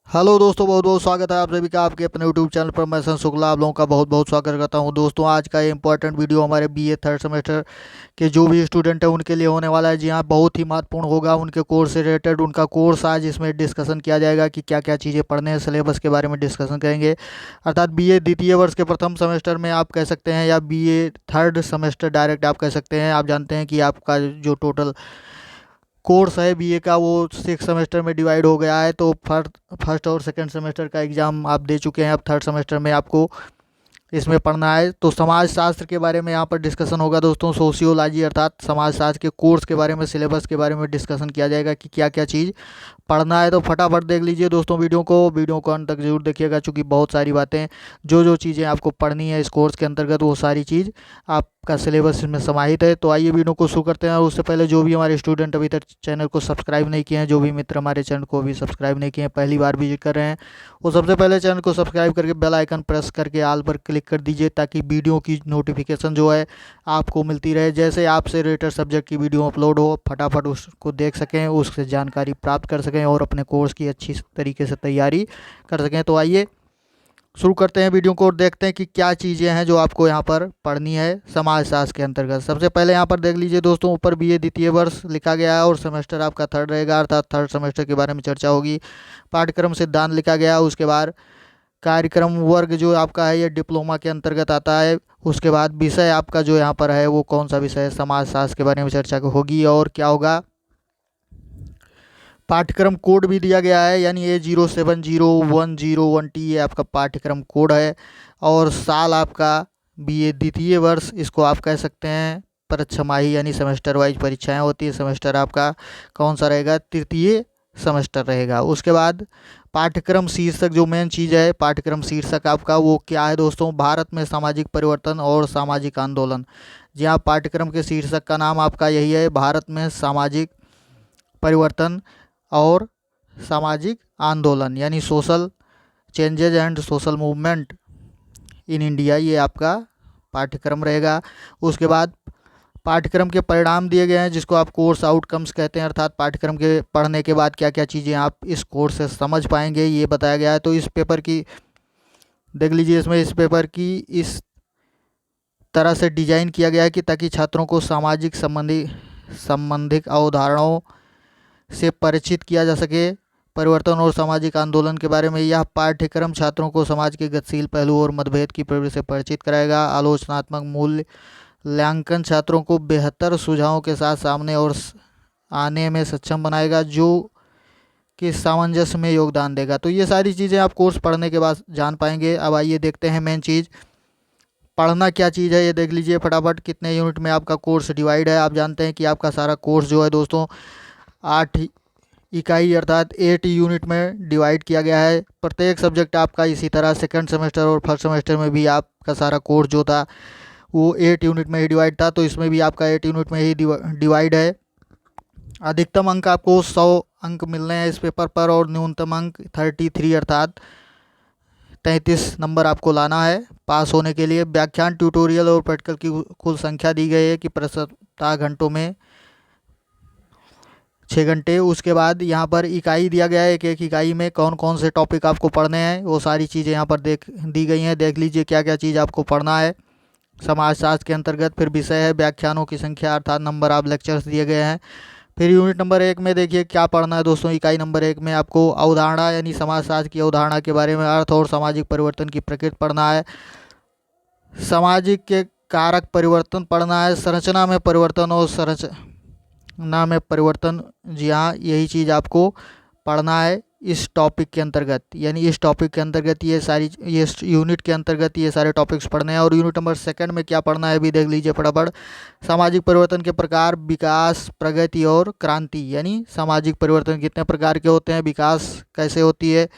Hello दोस्तों, बहुत बहुत स्वागत है आप सभी का आपके अपने यूट्यूब चैनल पर। मैं सन शुक्ला आप लोगों का बहुत बहुत स्वागत करता हूं। दोस्तों, आज का ये इंपॉर्टेंट वीडियो हमारे बीए थर्ड सेमेस्टर के जो भी स्टूडेंट हैं उनके लिए होने वाला है। जी हाँ, बहुत ही महत्वपूर्ण होगा उनके कोर्स से रिलेटेड। उनका कोर्स आज इसमें डिस्कशन किया जाएगा कि क्या क्या चीज़ें पढ़ने हैं, सिलेबस के बारे में डिस्कशन करेंगे। अर्थात बीए द्वितीय वर्ष के प्रथम सेमेस्टर में आप कह सकते हैं, या बीए थर्ड सेमेस्टर डायरेक्ट आप कह सकते हैं। आप जानते हैं कि आपका जो टोटल कोर्स है बीए का वो 6 सेमेस्टर में डिवाइड हो गया है। तो फर्स्ट और सेकंड सेमेस्टर का एग्ज़ाम आप दे चुके हैं। अब थर्ड सेमेस्टर में आपको इसमें पढ़ना है। तो समाज शास्त्र के बारे में यहाँ पर डिस्कशन होगा दोस्तों। सोशियोलॉजी अर्थात समाज शास्त्र के कोर्स के बारे में, सिलेबस के बारे में डिस्कशन किया जाएगा कि क्या क्या चीज़ पढ़ना है। तो फटाफट देख लीजिए दोस्तों वीडियो को अंत तक जरूर देखिएगा, क्योंकि बहुत सारी बातें जो चीज़ें आपको पढ़नी है इस कोर्स के अंतर्गत, वो सारी चीज़ आपका सिलेबस इसमें समाहित है। तो आइए वीडियो को शुरू करते हैं। और उससे पहले जो भी हमारे स्टूडेंट अभी तक चैनल को सब्सक्राइब नहीं किए हैं, जो भी मित्र हमारे चैनल को अभी सब्सक्राइब नहीं किए हैं, पहली बार विजिट कर रहे हैं, वो सबसे पहले चैनल को सब्सक्राइब करके बेल आइकन प्रेस करके ऑल पर क्लिक कर दीजिए, ताकि वीडियो की नोटिफिकेशन जो है आपको मिलती रहे। जैसे आपसे रिलेटेड सब्जेक्ट की वीडियो अपलोड हो, फटाफट उसको देख सकें, उससे जानकारी प्राप्त कर सकें और अपने कोर्स की अच्छी तरीके से तैयारी कर सकें। तो आइए शुरू करते हैं वीडियो को और देखते हैं कि क्या चीज़ें हैं जो आपको यहाँ पर पढ़नी है समाज शास्त्र के अंतर्गत। सबसे पहले यहाँ पर देख लीजिए दोस्तों, ऊपर बीए द्वितीय वर्ष लिखा गया है और सेमेस्टर आपका थर्ड रहेगा, अर्थात थर्ड सेमेस्टर के बारे में चर्चा होगी। पाठ्यक्रम सिद्धांत लिखा गया है। उसके बाद कार्यक्रम वर्ग जो आपका है ये डिप्लोमा के अंतर्गत आता है। उसके बाद विषय आपका जो यहाँ पर है वो कौन सा विषय है, समाज शास्त्र के बारे में चर्चा होगी। और क्या होगा, पाठ्यक्रम कोड भी दिया गया है, यानी A070101T ये आपका पाठ्यक्रम कोड है। और साल आपका बीए द्वितीय वर्ष, इसको आप कह सकते हैं छमाही यानी सेमेस्टर वाइज परीक्षाएं होती है। सेमेस्टर आपका कौन सा रहेगा, तृतीय सेमेस्टर रहेगा। उसके बाद पाठ्यक्रम शीर्षक, जो मेन चीज़ है पाठ्यक्रम शीर्षक आपका वो क्या है दोस्तों, भारत में सामाजिक परिवर्तन और सामाजिक आंदोलन। जी हाँ, पाठ्यक्रम के शीर्षक का नाम आपका यही है, भारत में सामाजिक परिवर्तन और सामाजिक आंदोलन, यानी social changes and social movement in India, ये आपका पाठ्यक्रम रहेगा। उसके बाद पाठ्यक्रम के परिणाम दिए गए हैं, जिसको आप कोर्स आउटकम्स कहते हैं, अर्थात पाठ्यक्रम के पढ़ने के बाद क्या क्या चीज़ें आप इस कोर्स से समझ पाएंगे, ये बताया गया है। तो इस पेपर की देख लीजिए, इसमें इस पेपर की इस तरह से डिजाइन किया गया है कि ताकि छात्रों को सामाजिक संबंधित अवधारणाओं से परिचित किया जा सके। परिवर्तन और सामाजिक आंदोलन के बारे में यह पाठ्यक्रम छात्रों को समाज के गतिशील पहलू और मतभेद की प्रवृत्ति से परिचित कराएगा। आलोचनात्मक मूल्यांकन छात्रों को बेहतर सुझावों के साथ सामने और आने में सक्षम बनाएगा, जो कि सामंजस्य में योगदान देगा। तो ये सारी चीज़ें आप कोर्स पढ़ने के बाद जान पाएंगे। अब आइए देखते हैं मेन चीज़, पढ़ना क्या चीज़ है, ये देख लीजिए फटाफट। कितने यूनिट में आपका कोर्स डिवाइड है, आप जानते हैं कि आपका सारा कोर्स जो है दोस्तों 8 इकाई अर्थात 8 यूनिट में डिवाइड किया गया है। प्रत्येक सब्जेक्ट आपका इसी तरह सेकंड सेमेस्टर और फर्स्ट सेमेस्टर में भी आपका सारा कोर्स जो था वो 8 यूनिट में ही डिवाइड था। तो इसमें भी आपका 8 यूनिट में ही डिवाइड है। अधिकतम अंक आपको 100 अंक मिलने हैं इस पेपर पर, और न्यूनतम अंक 33 अर्थात 33 नंबर आपको लाना है पास होने के लिए। व्याख्यान, ट्यूटोरियल और प्रैक्टिकल की कुल संख्या दी गई है कि प्रस्तुता घंटों में 6 घंटे। उसके बाद यहाँ पर इकाई दिया गया है, एक एक इकाई में कौन कौन से टॉपिक आपको पढ़ने हैं, वो सारी चीज़ें यहाँ पर दी गई हैं। देख लीजिए क्या क्या चीज़ आपको पढ़ना है समाजशास्त्र के अंतर्गत। फिर विषय है व्याख्यानों की संख्या अर्थात नंबर ऑफ लेक्चर्स दिए गए हैं। फिर यूनिट नंबर 1 में देखिए क्या पढ़ना है दोस्तों, इकाई नंबर 1 में आपको अवधारणा यानी समाजशास्त्र की अवधारणा के बारे में, अर्थ और सामाजिक परिवर्तन की प्रकृति पढ़ना है। सामाजिक के कारक परिवर्तन पढ़ना है, संरचना में परिवर्तन और संरचना में परिवर्तन। जी हाँ, यही चीज़ आपको पढ़ना है इस टॉपिक के अंतर्गत, यानी इस टॉपिक के अंतर्गत ये यूनिट के अंतर्गत ये सारे टॉपिक्स पढ़ने हैं। और यूनिट नंबर 2 में क्या पढ़ना है अभी देख लीजिए फटाफट। सामाजिक परिवर्तन के प्रकार, विकास, प्रगति और क्रांति, यानी सामाजिक परिवर्तन कितने प्रकार के होते हैं, विकास कैसे होती है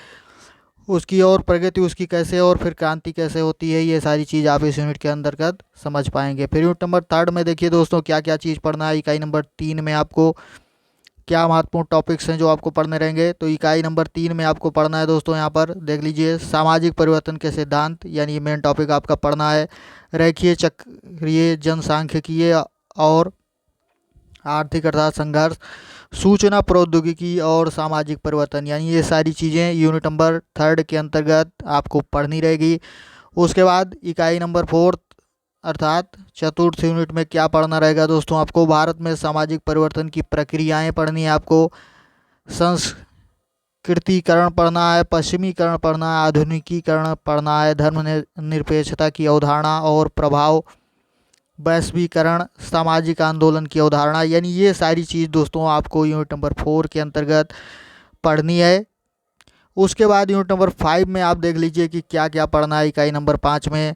उसकी, और प्रगति उसकी कैसे, और फिर क्रांति कैसे होती है, ये सारी चीज़ आप इस यूनिट के अंतर्गत समझ पाएंगे। फिर यूनिट नंबर 3 में देखिए दोस्तों क्या क्या चीज़ पढ़ना है। इकाई नंबर 3 में आपको क्या महत्वपूर्ण टॉपिक्स हैं जो आपको पढ़ने रहेंगे। तो इकाई नंबर 3 में आपको पढ़ना है दोस्तों, यहाँ पर देख लीजिए सामाजिक परिवर्तन के सिद्धांत, यानी ये मेन टॉपिक आपका पढ़ना है। रेखीय, चक्रीय, जनसांख्यिकीय और आर्थिक अर्थात संघर्ष। सूचना प्रौद्योगिकी और सामाजिक परिवर्तन, यानी ये सारी चीज़ें यूनिट नंबर 3 के अंतर्गत आपको पढ़नी रहेगी। उसके बाद इकाई नंबर 4 अर्थात चतुर्थ यूनिट में क्या पढ़ना रहेगा दोस्तों, आपको भारत में सामाजिक परिवर्तन की प्रक्रियाएं पढ़नी है, आपको संस्कृतिकरण पढ़ना है, पश्चिमीकरण पढ़ना है, आधुनिकीकरण पढ़ना है, धर्मनिरपेक्षता की अवधारणा और प्रभाव, वैश्वीकरण, सामाजिक आंदोलन की अवधारणा, यानी ये सारी चीज़ दोस्तों आपको यूनिट नंबर 4 के अंतर्गत पढ़नी है। उसके बाद यूनिट नंबर 5 में आप देख लीजिए कि क्या क्या पढ़ना है। इकाई नंबर 5 में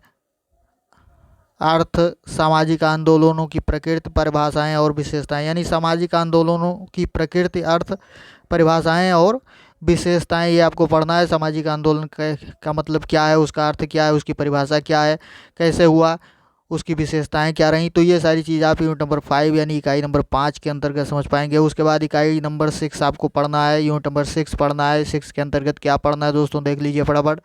अर्थ, सामाजिक आंदोलनों की प्रकृति, परिभाषाएं और विशेषताएं, यानी सामाजिक आंदोलनों की प्रकृति, अर्थ, परिभाषाएं और विशेषताएं, ये आपको पढ़ना है। सामाजिक आंदोलन का मतलब क्या है, उसका अर्थ क्या है, उसकी परिभाषा क्या है, कैसे हुआ, उसकी विशेषताएं क्या रहीं, तो ये सारी चीज़ आप यूनिट नंबर 5 यानी इकाई नंबर 5 के अंतर्गत समझ पाएंगे। उसके बाद इकाई नंबर 6 आपको पढ़ना है, यूनिट नंबर 6 पढ़ना है। 6 के अंतर्गत क्या पढ़ना है दोस्तों, देख लीजिए फटाफट।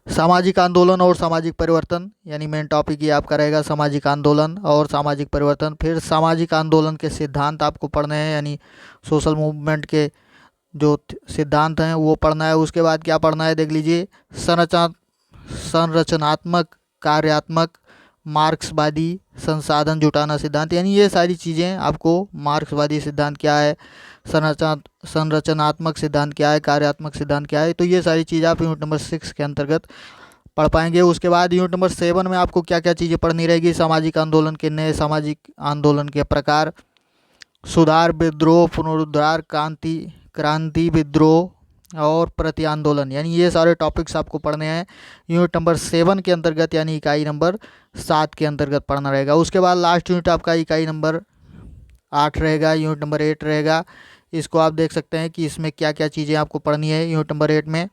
सामाजिक आंदोलन और सामाजिक परिवर्तन, यानी मेन टॉपिक ये आपका रहेगा सामाजिक आंदोलन और सामाजिक परिवर्तन। फिर सामाजिक आंदोलन के सिद्धांत आपको पढ़ने हैं, यानी सोशल मूवमेंट के जो सिद्धांत हैं वो पढ़ना है। उसके बाद क्या पढ़ना है, देख लीजिए, संरचनात्मक, कार्यात्मक, मार्क्सवादी संसाधन जुटाना सिद्धांत, यानी ये सारी चीज़ें आपको, मार्क्सवादी सिद्धांत क्या है, संरचनात्मक सिद्धांत क्या है, कार्यात्मक सिद्धांत क्या है, तो ये सारी चीज़ आप यूनिट नंबर 6 के अंतर्गत पढ़ पाएंगे। उसके बाद यूनिट नंबर 7 में आपको क्या क्या चीज़ें पढ़नी रहेगी, सामाजिक आंदोलन के नए सामाजिक आंदोलन के प्रकार, सुधार, विद्रोह, पुनरुद्धार, क्रांति, विद्रोह और प्रति आंदोलन, यानी ये सारे टॉपिक्स आपको पढ़ने हैं यूनिट नंबर 7 के अंतर्गत, यानी इकाई नंबर 7 के अंतर्गत पढ़ना रहेगा। उसके बाद लास्ट यूनिट आपका इकाई नंबर 8 रहेगा, यूनिट नंबर 8 रहेगा। इसको आप देख सकते हैं कि इसमें क्या क्या चीज़ें आपको पढ़नी है। यूनिट नंबर 8 में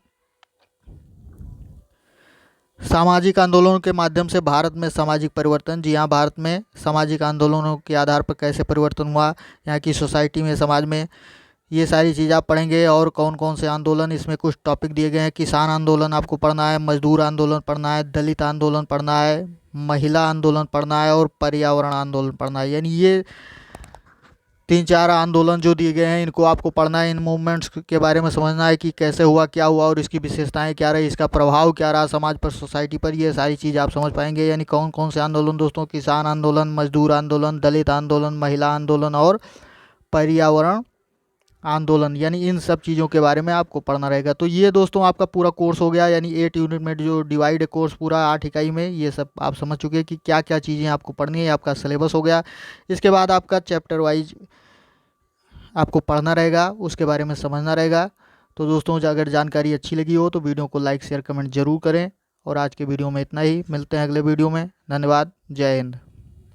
सामाजिक आंदोलनों के माध्यम से भारत में सामाजिक परिवर्तन, जी हाँ, भारत में सामाजिक आंदोलनों के आधार पर कैसे परिवर्तन हुआ यहाँ की सोसाइटी में, समाज में, ये सारी चीज़ आप पढ़ेंगे। और कौन कौन से आंदोलन, इसमें कुछ टॉपिक दिए गए हैं। किसान आंदोलन आपको पढ़ना है, मजदूर आंदोलन पढ़ना है, दलित आंदोलन पढ़ना है, महिला आंदोलन पढ़ना है और पर्यावरण आंदोलन पढ़ना है, यानी ये 3-4 आंदोलन जो दिए गए हैं इनको आपको पढ़ना है। इन मूवमेंट्स के बारे में समझना है कि कैसे हुआ, क्या हुआ और इसकी विशेषताएं क्या रही, इसका प्रभाव क्या रहा समाज पर, सोसाइटी पर, ये सारी चीज़ आप समझ पाएंगे। यानी कौन कौन से आंदोलन दोस्तों, किसान आंदोलन, मजदूर आंदोलन, दलित आंदोलन, महिला आंदोलन और पर्यावरण आंदोलन, यानी इन सब चीज़ों के बारे में आपको पढ़ना रहेगा। तो ये दोस्तों आपका पूरा कोर्स हो गया, यानी 8 यूनिट में जो डिवाइड है कोर्स पूरा 8 इकाई में, ये सब आप समझ चुके हैं कि क्या क्या चीज़ें आपको पढ़नी है, आपका सिलेबस हो गया। इसके बाद आपका चैप्टर वाइज आपको पढ़ना रहेगा, उसके बारे में समझना रहेगा। तो दोस्तों अगर जानकारी अच्छी लगी हो तो वीडियो को लाइक शेयर कमेंट जरूर करें। और आज के वीडियो में इतना ही, मिलते हैं अगले वीडियो में। धन्यवाद, जय हिंद।